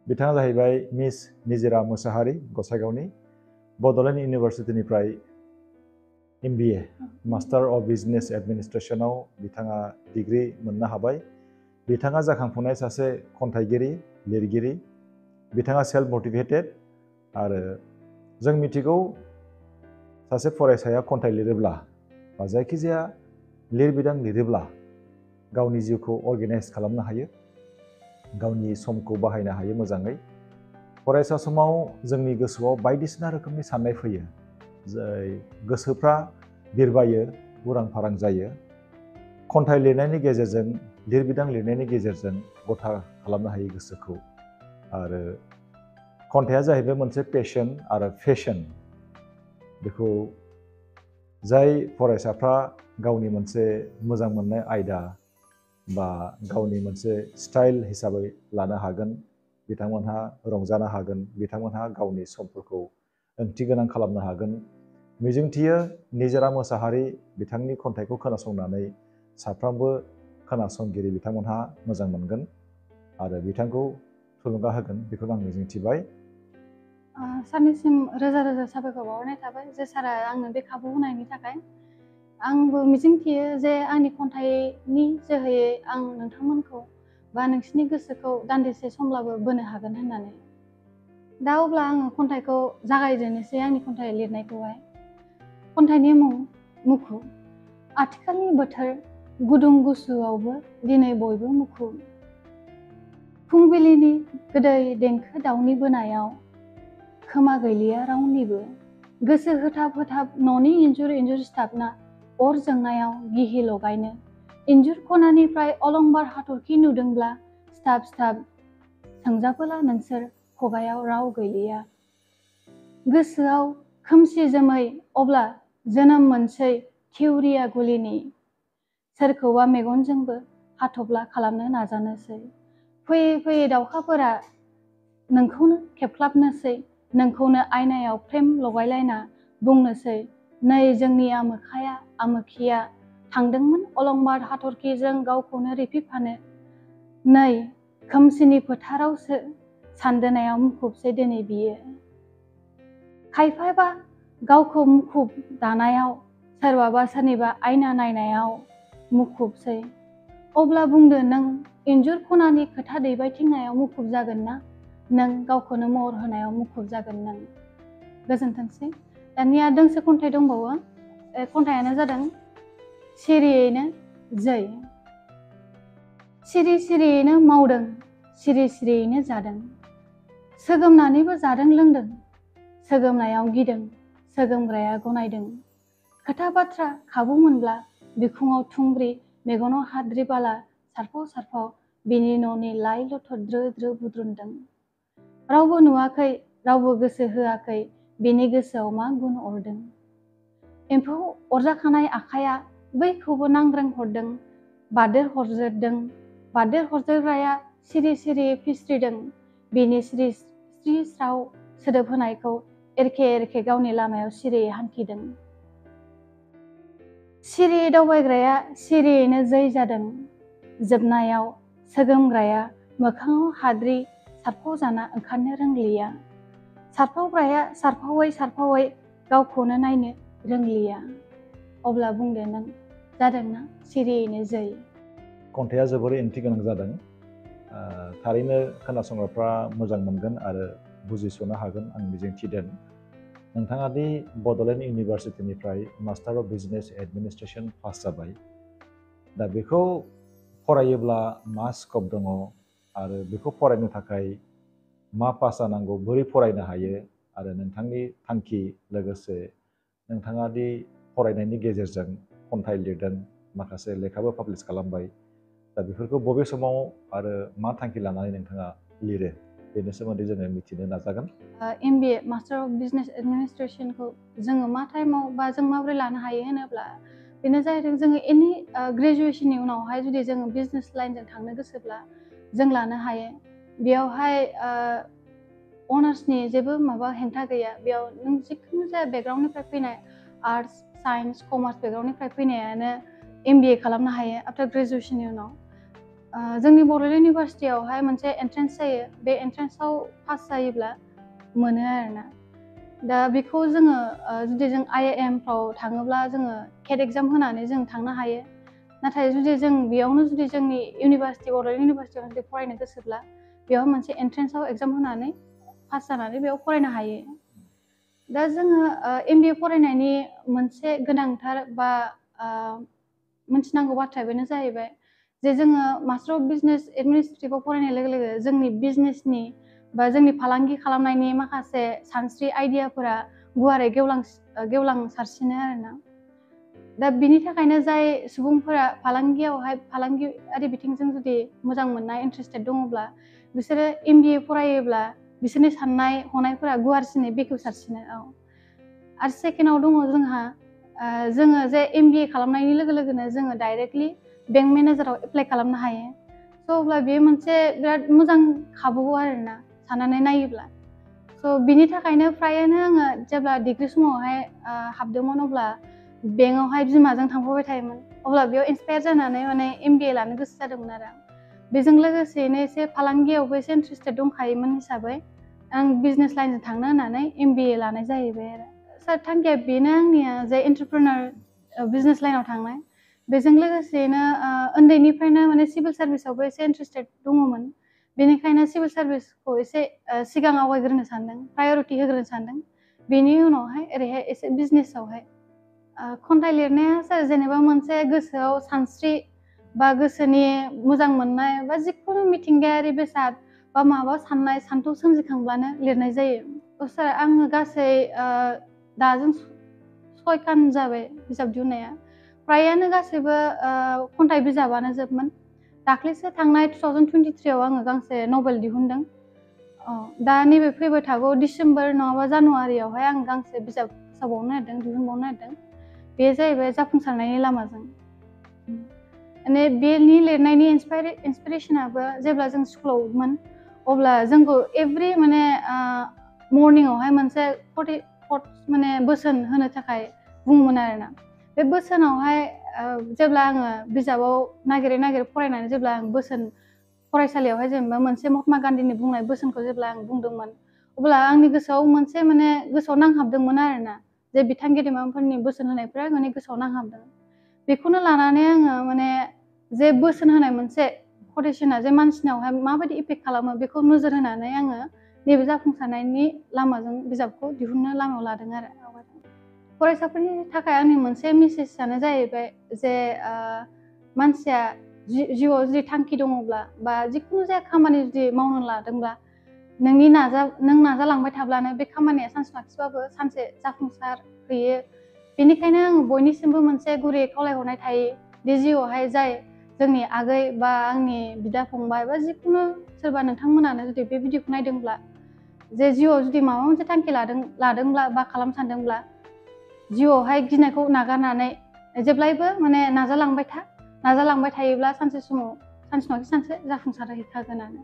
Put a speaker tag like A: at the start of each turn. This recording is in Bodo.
A: बिथाङा जाहैबाय मिस निजिरा मुसाहारि गसाइगावनि बड'लेण्ड इउनिभारसिटिनिफ्राय MBA मास्टार अफ बिजनेस एडमिनिस्ट्रेशनाव बिथाङा डिग्री मोननो हाबाय। बिथाङा जाखांफुनाय सासे खन्थाइगिरि लिरगिरि। बिथाङा सेल्फ मटिभेटेड आरो जों मिथिगौ सासे फरायसाया खन्थाइ लिरोब्ला बा जायखिजाया लिरबिदां लिरोब्ला गावनि जिउखौ अर्गेनाइज खालामनो हायो, गावनि समखौ बाहायनो हायो मोजाङै। फरायसा समाव जोंनि गोसोआव बायदिसिना रोखोमनि साननाय फैयो, जाय गोसोफ्रा बिरबायो, उरां फारां जायो। खन्थाइ लिरनायनि गेजेरजों, लिरबिदां लिरनायनि गेजेरजों गथा खालामनो हायो गोसोखौ। आरो खन्थाइया जाहैबाय मोनसे पेशन आरो फेशन। बेखौ जाय फरायसाफ्रा गावनि मोनसे मोजां मोननाय आयदा बा गावनि मोनसे स्टाइल हिसाबै लानो हागोन, बिथांमोनहा रंजानो हागोन, बिथांमोनहा गावनि समफोरखौ ओंथि गोनां खालामनो हागोन। मिजिंथियो निजिरा मोसाहारि बिथांनि खन्थाइखौ खोनासंनानै साफ्रोमबो खोनासंगिरि बिथांमोनहा मोजां मोनगोन आरो बिथांखौ थुलुंगा होगोन, बेखौनो आं मिजिंथिबाय।
B: सारनिसिम रोजा रोजा साबायखर बावहरनाय थाबाय जे सारा आंनो बे खाबु होनायनि थाखाय। आंबो मिजिंथियो जे आंनि खन्थाइनि जोहैयै आं नोंथांमोनखौ बा नोंसिनि गोसोखौ दान्दिसे समब्लाबो बोनो हागोन होननानै। दा अब्ला आङो खन्थाइखौ जागायजेननोसै, आंनि खन्थाइ लिरनायखौहाय। खन्थाइनि मुं मुखुब। आथिखालनि बोथोर गुदुं गुसुआवबो दिनै बयबो मुखुब। फुंबिलिनि गोदै देंखो दाउनि बोनायाव खोमा गैलिया रावनिबो। गोसो होथाब होथाब न'नि इन्जुर इन्जुर सिथाबना अर जोंनायाव गिहि लगायनो। इन्जुर खनानिफ्राय अलंबार हाथरखि नुदोंब्ला सिथाब सिथाब सोंजाबोला नोंसोर खगायाव राव गैलिया। गोसोआव खोमसि जोमै अब्ला जोनोम मोनसै थिउरिया गुलिनि। सोरखौबा मेगनजोंबो हाथफ्ला खालामनो नाजानोसै। फैयै फैयै दाउखाफोरा नोंखौनो खेबख्लाबनोसै। नोंखौनो आयनायाव फ्रेम लगायलायना बुंनोसै, नै जोंनि आमोखाया आमोखिया थांदोंमोन अलंबार हाथरखिजों गावखौनो रिफिफानो। नै खोमसिनि फोथारावसो सानदोनायाव मुखुबसै दिनै बियो। खायफाबा गावखौ मुखुब दानायाव, सोरबाबा सोरनिबा आयना नायनायाव मुखुबसै। अब्ला बुंदो नों इन्जुर खनानि खोथा दैबायथिंनायाव मुखुब जागोन ना नों गावखौनो महर होनायाव मुखुब जागोन नों। गोजोनथोंसै। दानिया दोंसे खन्थाइ दंबावो। खन्थाइयानो जादों सिरियैनो जै। सिरि सिरियैनो मावदों, सिरि सिरियैनो जादों। सोगोमनानैबो जादों लोंदों। सोगोमनायाव गिदों, सोगोमग्राया गनायदों। खोथा बाथ्रा खाबु मोनब्ला बिखुङाव थुंग्रि, मेगनाव हाद्रि बाला सारफाव सारफाव बिनि न'नि लाइ लथर द्रो द्रो बुद्रुनदों। रावबो नुवाखै, रावबो गोसो होआखै, बिनि गोसोआव मा गुन अरदों। एम्फौ अरजाखानाय आखाइया बैखौबो नांग्रों हरदों, बादेर हरजोरदों। बादेर हरजोरग्राया सिरि सिरि फिस्रिदों, बिनि स्रि स्राव सोदोब होनायखौ एरखे एरखे गावनि लामायाव सिरियै हान्थिदों। सिरियै दावबायग्राया सिरियैनो जै जादों। जोबनायाव सोगोमग्राया मोखाङाव हाद्रि सारफाव जाना ओंखारनो रोंलिया। सारफावग्राया सारफावै सारफावै गावखौनो नायनो रोंलिया। अब्ला बुंदो नों जादोंना सिरियैनो जै।
A: खन्थाइया जोबोरै ओंथि गोनां जादों। थारैनो खोनासंग्राफ्रा मोजां मोनगोन आरो बुजिस'नो हागोन आं मिजिंथिदों। नोंथाङा दि बड'लेण्ड इउनिभारसिटिनिफ्राय master of business administration pass जाबाय, दा बेखौ फरायोब्ला मा स्कप दङ आरो बेखौ फरायनो थाखाय मा पास जानांगौ, बोरै फरायनो हायो आरो नोंथांनि थांखि, लोगोसे नोंथाङा दि फरायनायनि गेजेरजों खन्थाइ लिरदों, माखासे लेखाबो पाब्लिश खालामबाय, दा बेफोरखौ बबे समाव आरो मा थांखि लानानै नोंथाङा लिरो, बेनि सोमोन्दै जोङो मिथिनो नाजागोन।
B: MBA मास्टार अफ बिजनेस एडमिनिस्ट्रेशनखौ जोङो मा टाइमाव बा जों माबोरै लानो हायो होनोब्ला बेनो जाहैदों जोङो एनि ग्रेजुवेशननि उनावहाय जुदि जोङो बिजनेस लाइनजों थांनो गोसोब्ला जों लानो हायो। बेयावहाय अनार्सनि जेबो माबा हेंथा गैया। बेयाव नों जिखुनु जाया बेकग्राउन्डनिफ्राय फैनाय, आर्टस साइन्स कमार्स बेकग्राउन्डनिफ्राय फैनायानो MBA खालामनो हायो आफ्टार ग्रेजुवेशननि उनाव। जोंनि बड'लेण्ड इउनिभारसिटियावहाय मोनसे एन्ट्रेन्स जायो बे एन्ट्रेन्सआव पास जायोब्ला मोनो आरोना दा बेखौ जोङो जुदि जों IIM फ्राव थाङोब्ला जोङो केट एग्जाम होनानै जों थांनो हायो नाथाय जुदि जों बेयावनो जुदि जोंनि इउनिभारसिटि बड'लेण्ड इउनिभारसिटियाव जुदि फरायनो गोसोब्ला बेयाव मोनसे एन्ट्रेन्सआव एग्जाम होनानै पास जानानै बेयाव फरायनो हायो दा जोङो MBA फरायनायनि मोनसे गोनांथार बा मोनथिनांगौ बाथ्राया बेनो जाहैबाय जे जोङो मास्टार अफ बिजनेस एडमिनिस्ट्रेटिभआव फरायनाय लोगो लोगो जोंनि बिजनेसनि बा जोंनि फालांगि खालामनायनि माखासे सानस्रि आइडियाफोरा गुवारै गेवलांसारसिनो आरोना दा बिनि थाखायनो जाय सुबुंफोरा फालांगियारि बिथिंजों जुदि मोजां मोननाय इन्ट्रेस्टेड दङब्ला बिसोरो MBA फरायोब्ला बिसोरनि साननाय हनायफोरा गुवारसिनै बेखेवसारसिनो आरो सेकेन्डआव दङ जोंहा जोङो जे MBA खालामनायनि लोगो लोगोनो जोङो डाइरेक्टलि बेंक मेनेजाराव एप्लाइ खालामनो हायो स' अब्ला बेयो मोनसे बिराद मोजां खाबु आरोना साननानै नायोब्ला स' बिनि थाखायनो फ्रायानो आङो जेब्ला डिग्री समावहाय हाबदोंमोन अब्ला बेंकआवहाय बिमाजों थांफाबाय थायोमोन अब्ला बेयाव इन्सपायार जानानै माने MBA लानो गोसो जादोंमोन आरो बेजों लोगोसेनो एसे फालांगियावबो एसे इन्ट्रेस्टेड दंखायोमोन हिसाबै आं बिजनेस लाइनजों थांनो होननानै MBA लानाय जाहैबाय आरो सार थांखिया बेनो आंनिया जे एन्टारप्रेनार बिजनेस लाइनाव थांनाय बेजों लोगोसेनो उन्दैनिफ्रायनो माने सिभिल सार्भिसावबो एसे इन्ट्रेस्टेड दङमोन बेनिखायनो सिभिल सार्भिसखौ एसे सिगां आवगायग्रोनो सानदों प्रायरिटि होग्रोनो सानदों बेनि उनावहाय ओरैहाय एसे बिजनेसावहाय खन्थाइ लिरनाया सार जेनेबा मोनसे गोसोआव सानस्रि बा गोसोनि मोजां मोननाय बा जिखुनु मिथिंगायारि बेसाद बा माबा साननाय सान्थौ सोमजिखांब्लानो लिरनाय जायो सार आङो गासै दाजों 6 खान जाबाय बिजाब दिहुननाया फ्रायानो गासैबो खन्थाइ बिजाबानो जोबमोन दाख्लैसो थांनाय 2023 आव आङो गांसे नभेल दिहुनदों दा नैबे फैबाय थागौ डिसेम्बर नङाबा जानुवारियावहाय आं गांसे बिजाब फोसावबावनो नागिरदों दिहुनबावनो नागिरदों बे जाहैबाय जाफुंसारनायनि लामाजों माने बेनि लिरनायनि इन्सपिरेसनाबो जेब्ला जों स्कुलावमोन अब्ला जोंखौ एभ्रि माने मर्निंआवहाय मोनसे माने बोसोन होनो थाखाय बुङोमोन आरोना बे बोसोनावहाय जेब्ला आङो बिजाबाव नागिरै फरायनानै जेब्ला आं बोसोन फरायसालियावहाय जेनेबा मोनसे महात्मा गान्धीनि बुंनाय बोसोनखौ जेब्ला आं बुंदोंमोन अब्ला आंनि गोसोआव मोनसे माने गोसोआव नांहाबदोंमोन आरोना जे बिथां गेदेमाफोरनि बोसोन होनायफ्रा माने गोसोआव नांहाबदों बेखौनो लानानै आङो माने जे बोसोन होनाय मोनसे कटेसना जे मानसिनावहाय माबायदि इफेक्ट खालामो बेखौ नोजोर होनानै आङो नैबे जाफुंसारनायनि लामाजों बिजाबखौ दिहुननो लामायाव लादों आरो फरायसाफोरनि थाखाय आंनि मोनसे मेसेजआनो जाहैबाय जे मानसिया जिउआव जुदि थांखि दङब्ला बा जिखुनु जाया खामानि जुदि मावनो लादोंब्ला नों नाजालांबाय थाब्लानो बे खामानिया सानसे लाखिबाबो सानसे जाफुंसार हैयो बेनिखायनो आं बयनिसिमबो मोनसे गुरै खावलायहरनाय थायो बे जिउआवहाय जाय जोंनि आगै बा आंनि बिदा फंबाय बा जिखुनु सोरबा नोंथांमोनानो जुदि बे भिडिअखौ नायदोंब्ला जे जिउआव जुदि माबा मोनसे थांखि लादोंब्ला बा खालामनो सानदोंब्ला जिउआवहाय गिनायखौ नागारनानै जेब्लायबो माने नाजालांबाय थायोब्ला सानसे नङा सानसे जाफुंसार हैखागोनानो